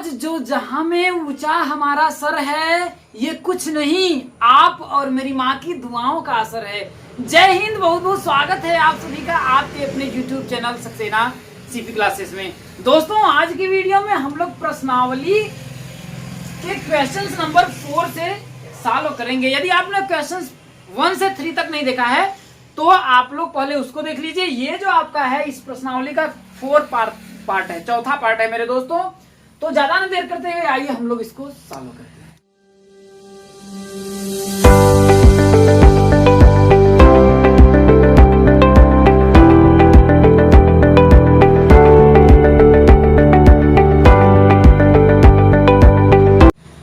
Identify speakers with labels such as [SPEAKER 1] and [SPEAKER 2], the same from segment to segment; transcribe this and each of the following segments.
[SPEAKER 1] आज जो जहां में ऊंचा हमारा सर है, ये कुछ नहीं आप और मेरी माँ की दुआओं का असर है। जय हिंद, बहुत बहुत स्वागत है आप सभी का आपके अपने YouTube channel Saxena CP classes में। दोस्तों आज की वीडियो में हम लोग प्रश्नावली के क्वेश्चंस नंबर 4 से सॉल्व करेंगे। यदि आपने क्वेश्चंस 1 से 3 तक नहीं देखा है तो आप लोग पहले उसको देख लीजिए। ये जो आपका है इस प्रश्नावली का 4 पार्ट है, चौथा पार्ट है मेरे दोस्तों। तो ज्यादा न देर करते हुए आइए हम लोग इसको सॉल्व करते हैं।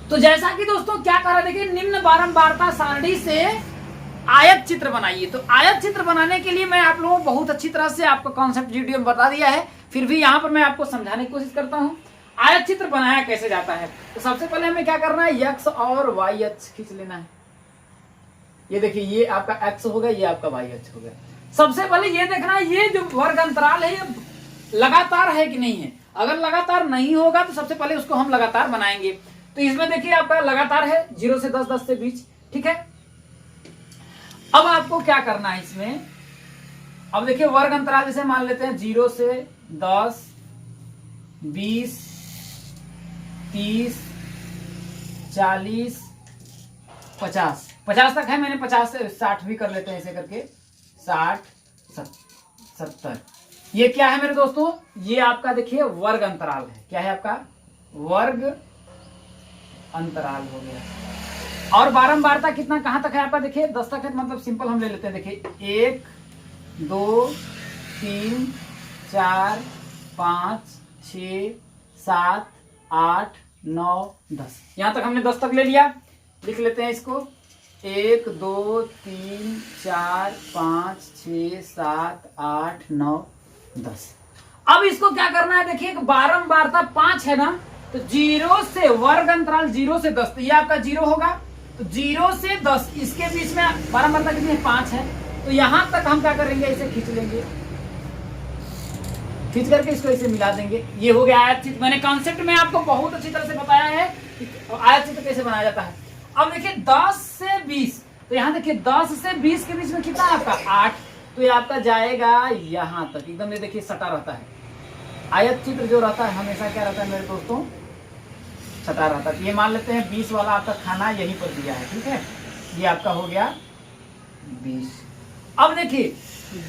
[SPEAKER 1] तो जैसा कि दोस्तों क्या कर रहा है, देखिए निम्न बारंबारता सारणी से आयत चित्र बनाइए। तो आयत चित्र बनाने के लिए मैं आप लोगों को बहुत अच्छी तरह से आपको कॉन्सेप्ट वीडियो में बता दिया है, फिर भी यहाँ पर मैं आपको समझाने की कोशिश करता हूँ आयत चित्र बनाया कैसे जाता है। तो सबसे पहले हमें क्या करना है, एक्स और वाई अक्ष खींच लेना है। ये देखिए ये आपका एक्स हो गया, ये आपका वाई अक्ष हो गया। सबसे पहले ये देखना है ये जो वर्ग अंतराल है ये लगातार है कि नहीं है। अगर लगातार नहीं होगा तो सबसे पहले उसको हम लगातार बनाएंगे। तो इसमें देखिए आपका लगातार है 0 से 10, 10 से 20, ठीक है। अब आपको क्या करना है इसमें, अब देखिए वर्ग अंतराल जैसे मान लेते हैं 0 से 10, 20, 30, 40, 50, 50 तक है। मैंने 50 से 60 भी कर लेते हैं ऐसे करके, 60, 70। ये क्या है मेरे दोस्तों, ये आपका देखिए वर्ग अंतराल है। क्या है आपका वर्ग अंतराल हो गया। और बारंबारता कितना कहां तक है आपका, देखिए 10 तक है। मतलब सिंपल हम ले लेते हैं, देखिए 1, 2, 3, 4, 5, 6, 7, 8, 9, 10। यहां तक हमने 10 तक ले लिया। लिख लेते हैं इसको 1, 2, 3, 4, 5, 6, 7, 8, 9, 10। अब इसको क्या करना है, देखिए बारंबारता 5 है ना, तो 0 से वर्ग अंतराल 0 से 10, तो ये आपका 0 होगा। तो 0 से 10 इसके बीच में बारंबारता कितनी है, 5 है। तो यहां तक हम क्या करेंगे, इसे खींच लेंगे, खींच करके इसको इसे मिला देंगे। ये हो गया आयत चित्र। मैंने कॉन्सेप्ट में आपको बहुत अच्छी तरह से बताया है कि आयत चित्र कैसे बनाया जाता है। अब देखिए 10 से 20, तो यहाँ देखिए 10 से 20 के बीच में कितना है आपका 8, तो ये आपका जाएगा यहां तक एकदम। ये देखिए सटा रहता है। आयत चित्र जो रहता है हमेशा क्या रहता है मेरे दोस्तों, सटा रहता है। ये मान लेते हैं 20 वाला आपका खाना यहीं पर दिया है, ठीक है। ये आपका हो गया 20। अब देखिए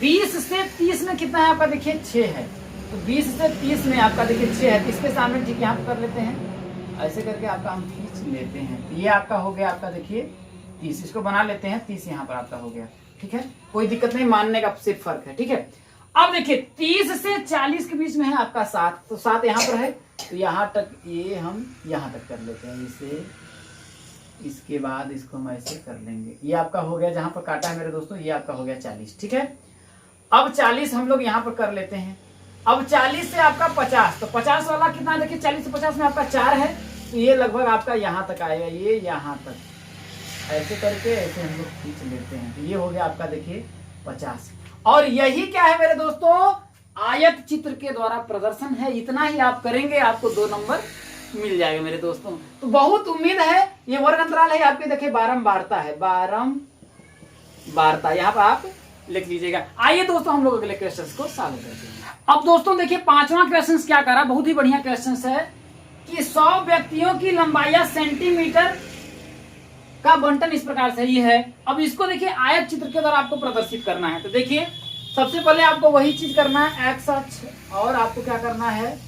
[SPEAKER 1] 20 से 30 में कितना है आपका, देखिए 6 है। तो 20 से 30 में आपका देखिए 6 है, तो इसके सामने ठीक यहाँ पर कर लेते हैं, ऐसे करके आपका हम खींच लेते हैं। तो ये आपका हो गया आपका देखिए 30, इसको बना लेते हैं 30 यहाँ पर आपका हो गया, ठीक है। कोई दिक्कत नहीं, मानने का सिर्फ फर्क है, ठीक है। अब देखिए 30 से 40 के बीच में है आपका 7, तो 7 यहाँ पर है, तो यहाँ तक ये हम यहाँ तक कर लेते हैं इसे। इसके बाद इसको हम ऐसे कर लेंगे। ये आपका हो गया, जहां पर काटा है मेरे दोस्तों ये आपका हो गया 40, ठीक है। अब 40 हम लोग यहाँ पर कर लेते हैं। अब 40 से आपका 50, तो 50 वाला कितना, देखिए 40 से 50 में आपका 4 है, तो ये लगभग आपका यहाँ तक आएगा, ये यहाँ तक ऐसे करके ऐसे हम लोग खींच लेते हैं। तो ये हो गया आपका देखिए 50। और यही क्या है मेरे दोस्तों, आयत चित्र के द्वारा प्रदर्शन है। इतना ही आप करेंगे, आपको 2 नंबर मिल जाएगा मेरे दोस्तों। तो बहुत उम्मीद है। ये वर्ग अंतराल है आपके, देखिए बारंबारता है, बारंबारता यहाँ पर आप लिख लीजिएगा। आइए दोस्तों हम लोग अगले क्वेश्चन को सॉल्व करते हैं। अब दोस्तों देखिए 5वां क्वेश्चन क्या करा, बहुत ही बढ़िया क्वेश्चन है कि 100 व्यक्तियों की लंबाई सेंटीमीटर का बंटन इस प्रकार से ही है। अब इसको देखिए आयत चित्र के द्वारा आपको प्रदर्शित करना है। तो देखिए सबसे पहले आपको वही चीज करना है, एक्स अक्ष और आपको क्या करना है,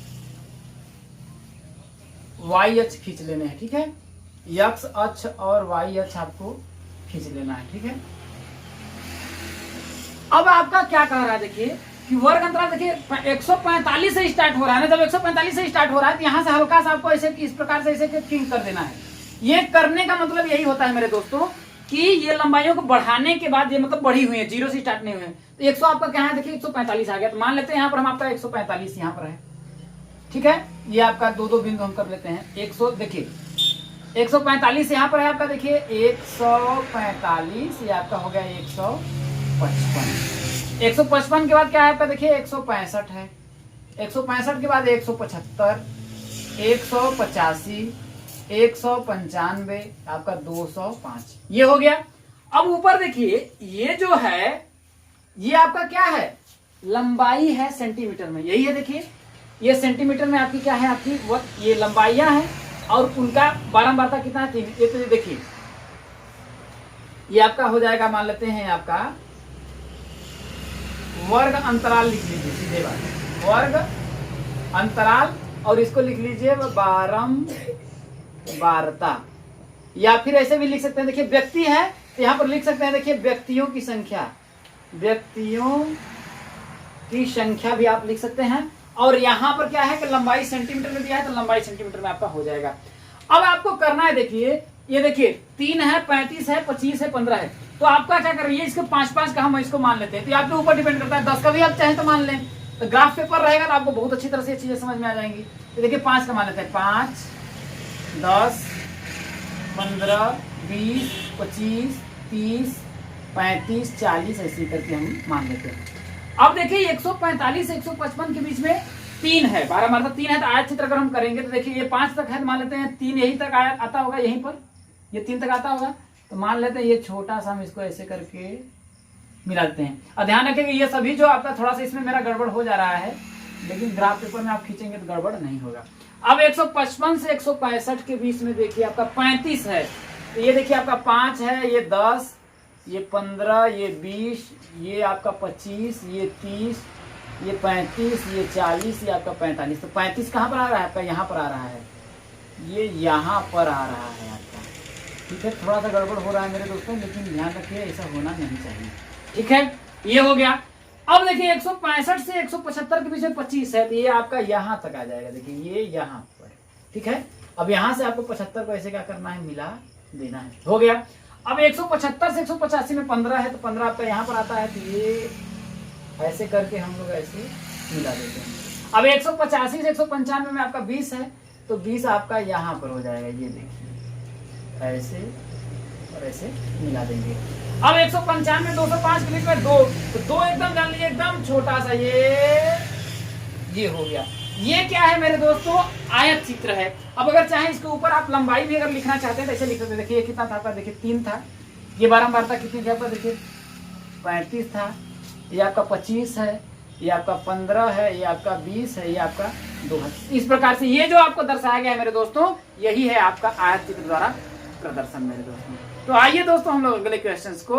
[SPEAKER 1] वाई अक्ष खींच लेने हैं, ठीक है। एक्स अक्ष और वाई अक्ष आपको खींच लेना है, ठीक है। अब आपका क्या कह रहा है, देखिए कि वर्ग अंतराल देखिए 145 से स्टार्ट हो रहा है ना। जब 145 से स्टार्ट हो रहा है तो यहां से हल्का सा आपको ऐसे इस प्रकार से ऐसे किंग कर देना है। ये करने का मतलब यही होता है मेरे दोस्तों कि ये लंबाइयों को बढ़ाने के बाद ये मतलब बढ़ी हुई है, 0 से स्टार्ट नहीं हुए हैं। तो 100 आपका क्या है, देखिए 145 आ गया। तो मान लेते हैं यहाँ पर हम आपका 145 यहाँ पर है, ठीक है। ये आपका 2 बिंदु हम कर लेते हैं। 100 देखिए 145 यहाँ पर है आपका, देखिए 145 ये आपका हो गया 155। 155 के बाद क्या है आपका, देखिए 165 है। 165 के बाद 175, 185, 195, आपका 205, ये हो गया। अब ऊपर देखिए, ये जो है ये आपका क्या है, लंबाई है सेंटीमीटर में, यही है। देखिए ये सेंटीमीटर में आपकी क्या है, आपकी वो ये लंबाइयां हैं और उनका बारंबारता कितना है, 3। ये तो देखिए ये आपका हो जाएगा, मान लेते हैं आपका वर्ग अंतराल लिख लीजिए, सीधे बात वर्ग अंतराल, और इसको लिख लीजिए बारंबारता, या फिर ऐसे भी लिख सकते हैं। देखिए व्यक्ति है तो यहाँ पर लिख सकते हैं, देखिए व्यक्तियों की संख्या, व्यक्तियों की संख्या भी आप लिख सकते हैं। और यहाँ पर क्या है कि लंबाई सेंटीमीटर में दिया है, तो लंबाई सेंटीमीटर में आपका हो जाएगा। अब आपको करना है, देखिए ये देखिए 3 है, 35 है, 25 है, 15 है, तो आपका क्या कर रही है, इसको 5-5 का हम इसको मान लेते हैं, तो आपके ऊपर डिपेंड करता है, 10 का भी आप चाहें तो मान लें। तो ग्राफ पेपर रहेगा तो आपको बहुत अच्छी तरह से ये चीजें समझ में आ जाएंगी। तो देखिए 5 का मान लेते हैं, 5, 10, 15, 20, 25, 30, 35, 40 ऐसे करके हम मान लेते हैं। अब देखिए 145 से 155 के बीच में 3 है, 12 मारता 3 है, तो आयत चित्र अगर हम करेंगे तो देखिए ये 5 तक है, तो मान लेते हैं 3 यही तक आयत आता होगा, यहीं पर ये 3 तक आता होगा, तो मान लेते हैं ये छोटा सा हम इसको ऐसे करके मिला देते हैं। और ध्यान रखें कि ये सभी जो आपका थोड़ा सा इसमें मेरा गड़बड़ हो जा रहा है, लेकिन ग्राफ पेपर में आप खींचेंगे तो गड़बड़ नहीं होगा। अब 155 से 165 के बीच में देखिए आपका 35 है, तो ये देखिए आपका 5 है, ये 10, ये 15, ये 20, ये आपका 25, ये 30, ये 35, ये 40, ये आपका 45। तो 35 कहाँ पर आ रहा है आपका, यहाँ पर आ रहा है, ये यहाँ पर आ रहा है आपका। ठीक है, थोड़ा सा गड़बड़ हो रहा है मेरे दोस्तों, लेकिन ध्यान रखिए ऐसा होना नहीं चाहिए। ठीक है, ये हो गया। अब देखिए 165 से 175 के बीच में 25 है, तो ये आपका यहाँ तक आ जाएगा, देखिए ये यहाँ पर। ठीक है, अब यहाँ से आपको 75 को ऐसे क्या करना है, मिला देना है, हो गया। अब 175 से 185 में 15 है, तो 15 आपका यहाँ पर आता है, तो ये ऐसे करके हम लोग ऐसे मिला देते हैं। अब 185 से 195 में आपका 20 है, तो 20 आपका यहाँ पर हो जाएगा, ये देखिए ऐसे और ऐसे मिला देंगे। अब 195 205 के बीच में 2, तो 2 एकदम जान लीजिए एकदम छोटा सा, ये हो गया। ये क्या है मेरे दोस्तों, आयत चित्र है। अब अगर चाहे इसके ऊपर आप लंबाई भी अगर लिखना चाहते हैं तो ऐसे लिख सकते हैं। देखिए ये कितना था आपका, देखिए 3 था, ये बारंबारता कितनी थी आपका, देखिए 35 था, ये आपका 25 है, ये आपका 15 है, ये आपका 20 है, ये आपका 2 है। इस प्रकार से ये जो आपको दर्शाया गया है मेरे दोस्तों, यही है आपका आयत चित्र द्वारा प्रदर्शन मेरे दोस्तों। तो आइए दोस्तों हम लोग अगले क्वेश्चंस को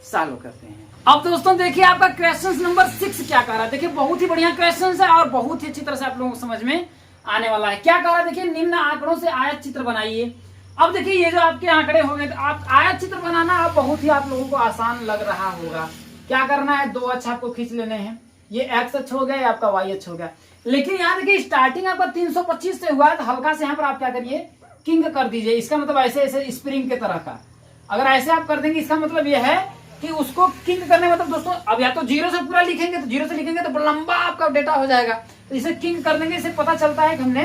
[SPEAKER 1] सॉल्व करते हैं। अब दोस्तों देखिए आपका क्वेश्चन नंबर 6 क्या कह रहा है। देखिए बहुत ही बढ़िया क्वेश्चन है और बहुत ही अच्छी तरह से आप लोगों को समझ में आने वाला है। क्या कह रहा है, देखिए निम्न आंकड़ों से आयत चित्र बनाइए। अब देखिए ये जो आपके आंकड़े हो गए, तो आप आयत चित्र बनाना अब बहुत ही आप लोगों को आसान लग रहा होगा। क्या करना है, 2 अक्ष आपको खींच लेने हैं, ये एक्स अक्ष हो गया, आपका वाई अक्ष हो गया। लेकिन यहाँ देखिए स्टार्टिंग आपका 325 से हुआ है, तो हल्का से यहाँ पर आप क्या करिए, किंग कर दीजिए। इसका मतलब ऐसे ऐसे स्प्रिंग के तरह का, अगर ऐसे आप कर देंगे, इसका मतलब यह है कि उसको किंग करने मतलब दोस्तों, अब या तो 0 से पूरा लिखेंगे, तो 0 से लिखेंगे तो लंबा आपका डेटा हो जाएगा, तो इसे किंग कर देंगे। इससे पता चलता है कि हमने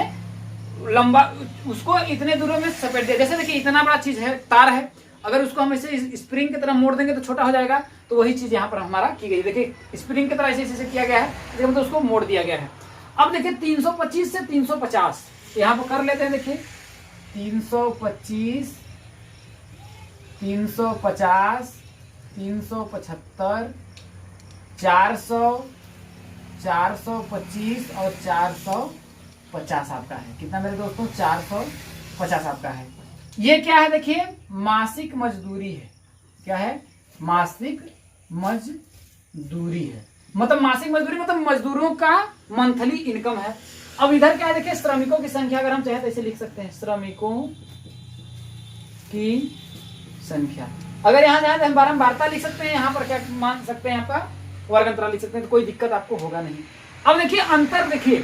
[SPEAKER 1] लंबा उसको इतने दूरों में सपेट दिया। जैसे देखिए इतना बड़ा चीज है, तार है, अगर उसको हम ऐसे स्प्रिंग की तरह मोड़ देंगे तो छोटा हो जाएगा। तो वही चीज यहाँ पर हमारा की गई, देखिए स्प्रिंग की तरह ऐसे ऐसे किया गया है, मतलब उसको मोड़ दिया गया है। अब देखिए 325 से 350 यहाँ पर कर लेते हैं। देखिए 325, 350, 375, 400, 425 और 450 आपका है। कितना मेरे दोस्तों, 450 आपका है। ये क्या है, देखिए मासिक मजदूरी है। क्या है, मासिक मजदूरी है, मतलब मासिक मजदूरी मतलब मजदूरों का मंथली इनकम है। अब इधर क्या है, देखिए श्रमिकों की संख्या अगर हम चाहें तो ऐसे लिख सकते हैं, श्रमिकों की संख्या। अगर यहाँ जाए तो हम बारंबारता लिख सकते हैं, यहाँ पर क्या मान सकते हैं, आपका वर्ग अंतराल लिख सकते हैं, तो कोई दिक्कत आपको होगा नहीं। अब देखिए अंतर, देखिए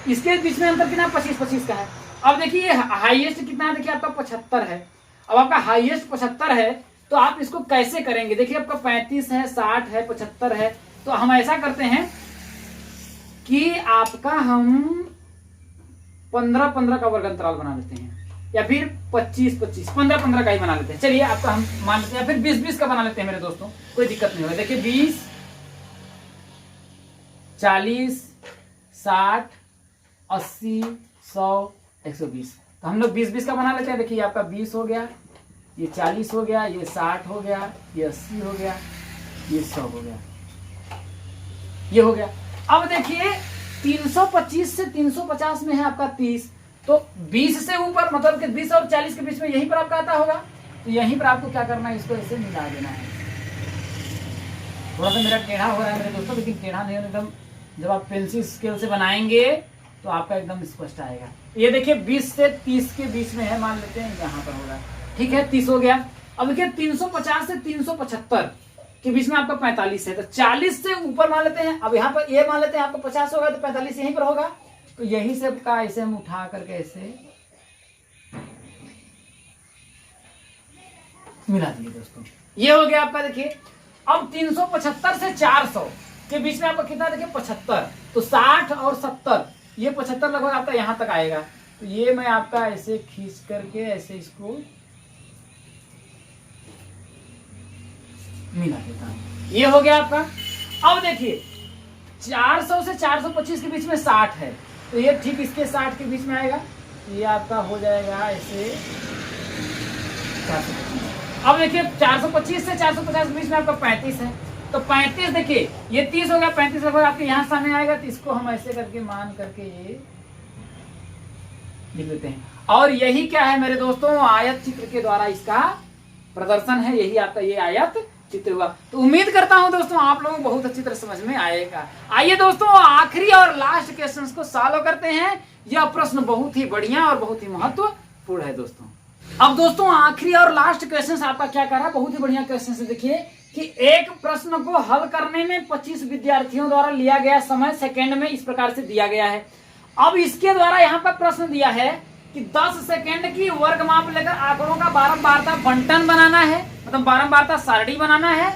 [SPEAKER 1] इसके बीच में अंतर कितना, 25-25 का है। अब देखिए हाईएस्ट कितना है, देखिए आपका 75 है। अब आपका हाईएस्ट 75 है, तो आप इसको कैसे करेंगे, देखिए आपका 35 है, 60 है, 75 है। तो हम ऐसा करते हैं कि आपका हम 15-15 का वर्ग अंतराल बना लेते हैं, या फिर 25-25, 15-15 का ही बना लेते हैं। चलिए आपका हम मान लेते हैं, या फिर 20-20 का बना लेते हैं मेरे दोस्तों, कोई दिक्कत नहीं होगा। देखिए 20, 40, 60, 80, 100, 120। तो हम लोग 20-20 का बना लेते हैं। देखिए आपका 20 हो गया, ये 40 हो गया, ये 60 हो गया, ये 80 हो गया, ये 100 हो गया, ये हो गया। अब देखिए 325 से 350 में है आपका 30, तो 20 से ऊपर मतलब कि 20 और 40 के बीच में यहीं पर आपका आता होगा। तो यहीं पर आपको क्या करना है, इसको ऐसे मिला देना है। थोड़ा सा मेरा टेढ़ा हो रहा है मेरे दोस्तों, लेकिन टेढ़ा नहीं होने, एकदम जब आप पेंसिल स्केल से बनाएंगे तो आपका एकदम स्पष्ट आएगा। ये देखिए 20 से 30 के बीच में है, मान लेते हैं यहाँ पर होगा, ठीक है 30 हो गया। अब देखिए 350 से 375 के बीच में आपका 45 है, तो 40 से ऊपर मान लेते हैं। अब यहाँ पर ये मान लेते हैं आपको 50 होगा, तो 45 यहीं पर होगा। तो यही से आपका ऐसे हम उठा करके ऐसे मिला दिए दोस्तों, ये हो गया आपका। देखिए अब 375 से 400 के बीच में आपका कितना, देखिए 75, तो 60 और 70, ये 75 लगभग आपका यहां तक आएगा। तो ये मैं आपका ऐसे खींच करके ऐसे इसको मिला देता हूं, ये हो गया आपका। अब देखिए 400 से 425 के बीच में 60 है, तो ये ठीक इसके 60 के बीच में आएगा। ये आपका हो जाएगा ऐसे 425। अब देखिए 425 से 450 के बीच में आपका 35 है, तो 35 देखिए ये 30 हो गया, 35 लगभग आपके यहाँ सामने आएगा। तो इसको हम ऐसे करके मान करके ये लिख लेते हैं। और यही क्या है मेरे दोस्तों, आयत चित्र के द्वारा इसका प्रदर्शन है। यही आपका ये आयत चित्र हुआ। तो उम्मीद करता हूं दोस्तों आप लोगों को बहुत अच्छी तरह समझ में आएगा। आइए दोस्तों आखिरी और लास्ट क्वेश्चन को सॉल्व करते हैं। यह प्रश्न बहुत ही बढ़िया और बहुत ही महत्वपूर्ण है दोस्तों। अब दोस्तों आखिरी और लास्ट क्वेश्चन आपका क्या कर रहा है, बहुत ही बढ़िया क्वेश्चन है। देखिए कि एक प्रश्न को हल करने में 25 विद्यार्थियों द्वारा लिया गया समय सेकंड में इस प्रकार से दिया गया है। अब इसके द्वारा यहाँ पर प्रश्न दिया है कि 10 सेकंड की वर्ग माप लेकर आंकड़ों का बारंबारता बंटन बनाना है, मतलब बारंबारता सारणी बनाना है।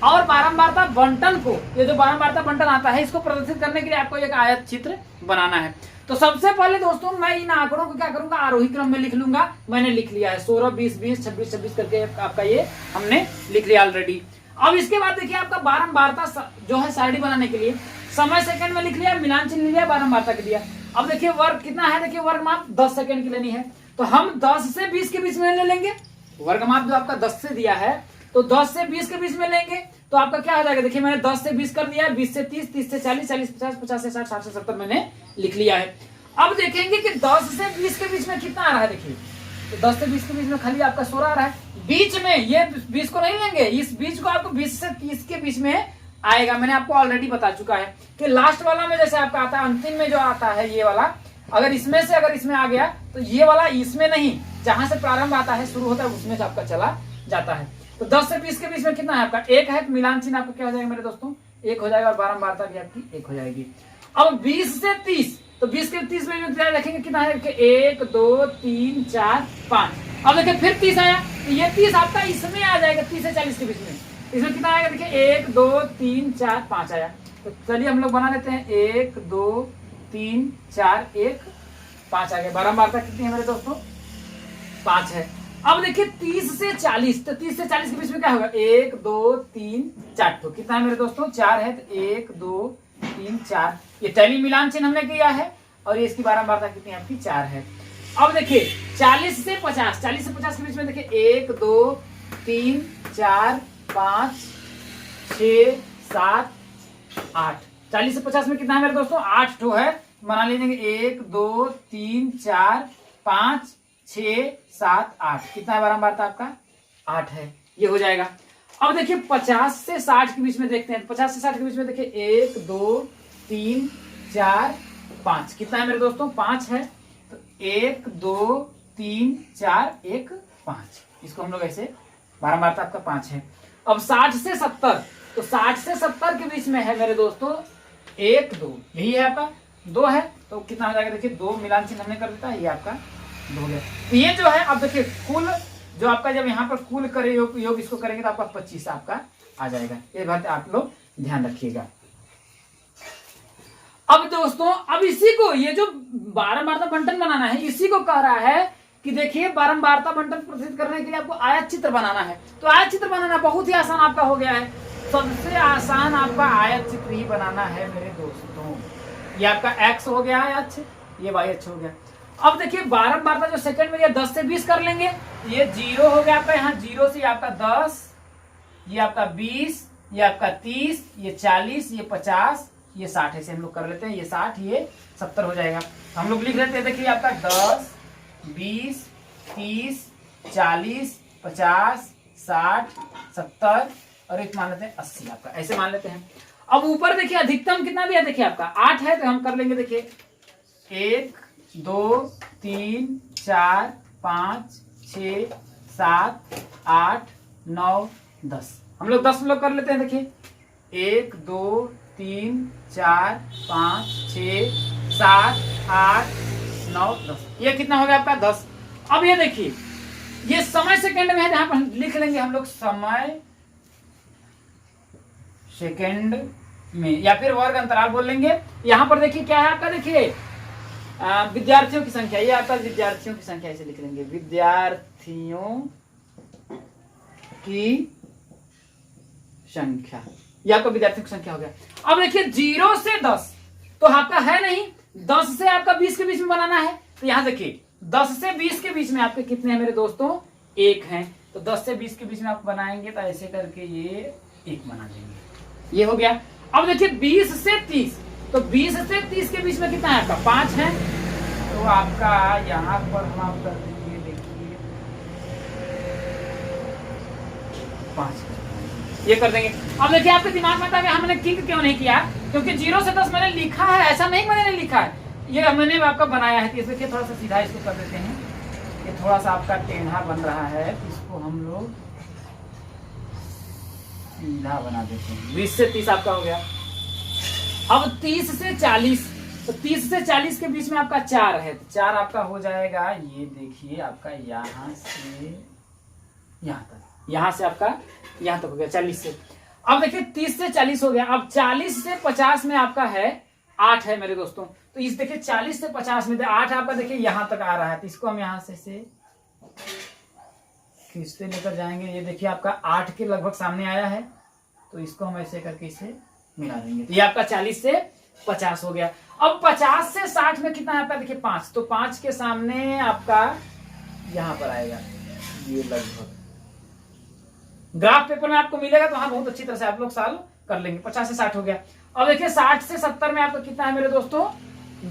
[SPEAKER 1] और बारंबारता बंटन को, ये जो बारंबारता बंटन आता है, इसको प्रदर्शित करने के लिए आपको एक आयत चित्र बनाना है। तो सबसे पहले दोस्तों मैं इन आंकड़ों को क्या करूंगा, आरोही क्रम में लिख लूंगा। मैंने लिख लिया है 16, 20, 20, 26, 26 करके आपका ये हमने लिख लिया ऑलरेडी। अब इसके बाद देखिए आपका बारंबारता जो है सारणी बनाने के लिए समय सेकंड में लिख लिया, मिलान चिन्ह लिया, बारंबारता के दिया। अब देखिए वर्ग कितना है, देखिए वर्ग माप 10 सेकंड की लेनी है, तो हम 10 से 20 के बीच में ले लेंगे। वर्ग माप जो आपका 10 से दिया है, तो 10 से 20 के बीच में लेंगे, तो आपका क्या हो जाएगा। देखिए मैंने 10 से 20 कर दिया है, 20 से 30, 30 से 40, 40 50, 50 से 60, 60 से 70 मैंने लिख लिया है। अब देखेंगे कि 10 से 20 के बीच में कितना आ रहा है। देखिए तो 10 से 20 के बीच में खाली आपका 16 आ रहा है। बीच में ये 20 को नहीं लेंगे, इस बीच को आपको 20 से 30 के बीच में आएगा। मैंने आपको ऑलरेडी बता चुका है कि लास्ट वाला में जैसे आपका आता है, अंतिम में जो आता है ये वाला, अगर इसमें से अगर इसमें आ गया तो ये वाला इसमें नहीं, जहां से प्रारंभ आता है शुरू होता है उसमें से आपका चला जाता है। तो 10 से 20 के बीच में कितना है आपका 1 है, मिलान चिन्ह आपका क्या हो जाएगा मेरे दोस्तों 1 हो जाएगा, और बारंबारता भी आपकी 1 हो जाएगी। अब 20 से 30, तो 20 के 30 में देखेंगे कितना है, 1 2 3 4 5। अब देखिए फिर 30 आया, तो ये 30 आपका इसमें आ जाएगा 30 से 40 के बीच में। इसमें कितना आएगा, देखिए 1 2 3 4 5 आया। तो चलिए हम लोग बना लेते हैं 1 2 3 4 1 5 आ गया। बारंबारता कितनी है मेरे दोस्तों 5 है। अब देखिए 30 से 40, तो 30 से 40 के बीच में क्या होगा 1 2 3 4, तो कितना है मेरे दोस्तों 4 है। तो 1 2 3 4, ये टैली मिलान चिन्ह हमने किया है, और ये इसकी बारंबारता कितनी आपकी 4 है। अब देखिए 40 से 50, 40 से 50 के बीच में देखिए 1 2 3 4 5 6 7 8, 40 से 50 में कितना है मेरे दोस्तों 8 ठो है। बना लीजिए 1 2 3 4 5 6 7 8, कितना है बारंबारता आपका 8 है, ये हो जाएगा। अब देखिए 50 से 60 के बीच में देखते हैं, 50 से 60 के बीच में देखिए 1 2 3 4 5, कितना है मेरे दोस्तों 5 है। तो 1 2 3 4 1 5, इसको हम लोग ऐसे बारंबारता आपका 5 है। अब 60 से 70, तो 60 से 70 के बीच में है मेरे दोस्तों 1 2, यही है आपका 2 है, तो कितना हो जाएगा देखिए 2 मिलान चिन्ह हमने कर देता है, ये आपका 2 है। तो ये जो है अब देखिए कुल जो आपका जब यहाँ पर कुल करे योग इसको करेंगे तो आपका 25 आपका आ जाएगा। ये बात आप लोग ध्यान रखिएगा। अब दोस्तों अब इसी को ये जो बारंबारता बंटन बनाना है, इसी को कह रहा है कि देखिए बारंबारता बंटन प्रदर्शित करने के लिए आपको आयत चित्र बनाना है। तो आयत चित्र बनाना बहुत ही आसान आपका हो गया है। सबसे आसान आपका आयत चित्र ही बनाना है मेरे दोस्तों। ये आपका एक्स हो गया है, अच्छा ये वाई अच्छा हो गया। अब देखिए बारंबारता जो सेकंड में 10 से 20 कर लेंगे, ये 0 हो गया आपका, यहाँ 0 से आपका 10, ये आपका 20, ये आपका 30, ये 40, ये 50, ये 60, ऐसे हम लोग कर लेते हैं, ये 60, ये 70 हो जाएगा। तो हम लोग लिख लेते हैं, देखिए आपका 10, 20, 30, 40, 50, 60, 70 और एक मान लेते हैं 80, आपका ऐसे मान लेते हैं। अब ऊपर देखिए अधिकतम कितना भी है, देखिए आपका 8 है, तो हम कर लेंगे, देखिए 1, 2, 3, 4, 5, 6, 7, 8, 9, 10, हम लोग 10 लोग कर लेते हैं। देखिए 1, 2, 3, 4, 5, 6, 7, 8, 9, 10, ये कितना हो गया आपका 10। अब ये देखिए ये समय सेकंड में है, यहाँ पर लिख लेंगे हम लोग समय सेकंड में, या फिर वर्ग अंतराल बोल लेंगे। यहाँ पर देखिए क्या है आपका, देखिए विद्यार्थियों की संख्या, ये आपका विद्यार्थियों की संख्या ऐसे लिख लेंगे, विद्यार्थियों की संख्या, ये आपका विद्यार्थियों की संख्या हो गया। अब देखिए 0 से 10 तो आपका है नहीं, 10 से आपका 20 के बीच में बनाना है, तो यहाँ देखिए 10 से 20 के बीच में आपके कितने हैं मेरे दोस्तों, 1 हैं, तो 10 से 20 के बीच में आप बनाएंगे तो ऐसे करके ये 1 बना देंगे, ये हो गया। अब देखिए 20 से 30, तो 20 से 30 के बीच में कितना है आपका, 5 है, तो आपका यहाँ पर हम आप कर देंगे, देखिए 5 ये कर देंगे। अब देखिए आपके दिमाग में था कि हमने किंग क्यों नहीं किया, क्योंकि 0 से 10 मैंने लिखा है, ऐसा नहीं मैंने लिखा है, ये मैंने आपका बनाया है। देखिए थोड़ा सा सीधा इसको कर देते हैं, ये थोड़ा सा आपका टेढ़ा बन रहा है, इसको हम लोग सीधा बना देते हैं। 20 से 30 आपका हो गया। अब 30 से 40, तो 30 से 40 के बीच में आपका 4 है, तो 4 आपका हो जाएगा, ये देखिए आपका यहाँ से यहाँ तक, यहाँ से आपका यहाँ तक हो गया 40 से। अब देखिए 30 से 40 हो गया। अब 40 से 50 में आपका है 8 है मेरे दोस्तों, तो इस देखिए 40 से 50 में 8 आपका देखिए यहाँ तक आ रहा है, तो इसको हम यहाँ से खींचते लेकर जाएंगे, ये देखिए आपका 8 के लगभग सामने आया है, तो इसको हम ऐसे करके इसे मिला देंगे, तो ये आपका 40 से 50 हो गया। अब 50 से 60 में कितना आता है, देखिए 5, तो 5 के सामने आपका यहाँ पर आएगा, ये लगभग ग्राफ पेपर में आपको मिलेगा, तो हाँ बहुत अच्छी तरह से आप लोग सॉल्व कर लेंगे। 50 से 60 हो गया। अब देखिए 60 से 70 में आपका कितना है मेरे दोस्तों,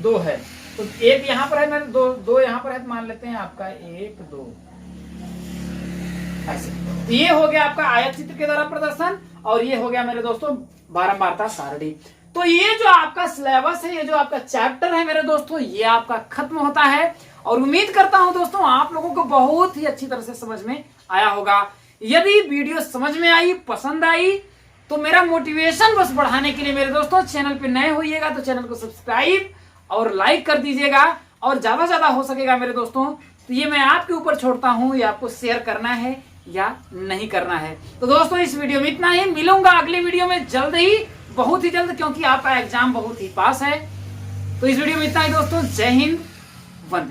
[SPEAKER 1] 2 है, तो 1 यहाँ पर है मेरे, 2 यहाँ पर है, तो मान लेते हैं आपका 1, 2 ऐसे। तो ये हो गया आपका आयत चित्र के द्वारा प्रदर्शन, और ये हो गया मेरे दोस्तों बारंबारता सारणी। तो ये जो आपका सिलेबस है, ये जो आपका चैप्टर है मेरे दोस्तों, ये आपका खत्म होता है, और उम्मीद करता हूं दोस्तों आप लोगों को बहुत ही अच्छी तरह से समझ में आया होगा। यदि वीडियो समझ में आई, पसंद आई, तो मेरा मोटिवेशन बस बढ़ाने के लिए मेरे दोस्तों चैनल पे नए होइएगा तो चैनल को सब्सक्राइब और लाइक कर दीजिएगा, और ज्यादा से ज्यादा हो सकेगा मेरे दोस्तों तो ये मैं आपके ऊपर छोड़ता हूं, ये आपको शेयर करना है या नहीं करना है। तो दोस्तों इस वीडियो में इतना ही, मिलूंगा अगली वीडियो में जल्द ही, बहुत ही जल्द, क्योंकि आपका एग्जाम बहुत ही पास है। तो इस वीडियो में इतना ही दोस्तों, जय हिंद, वंदे।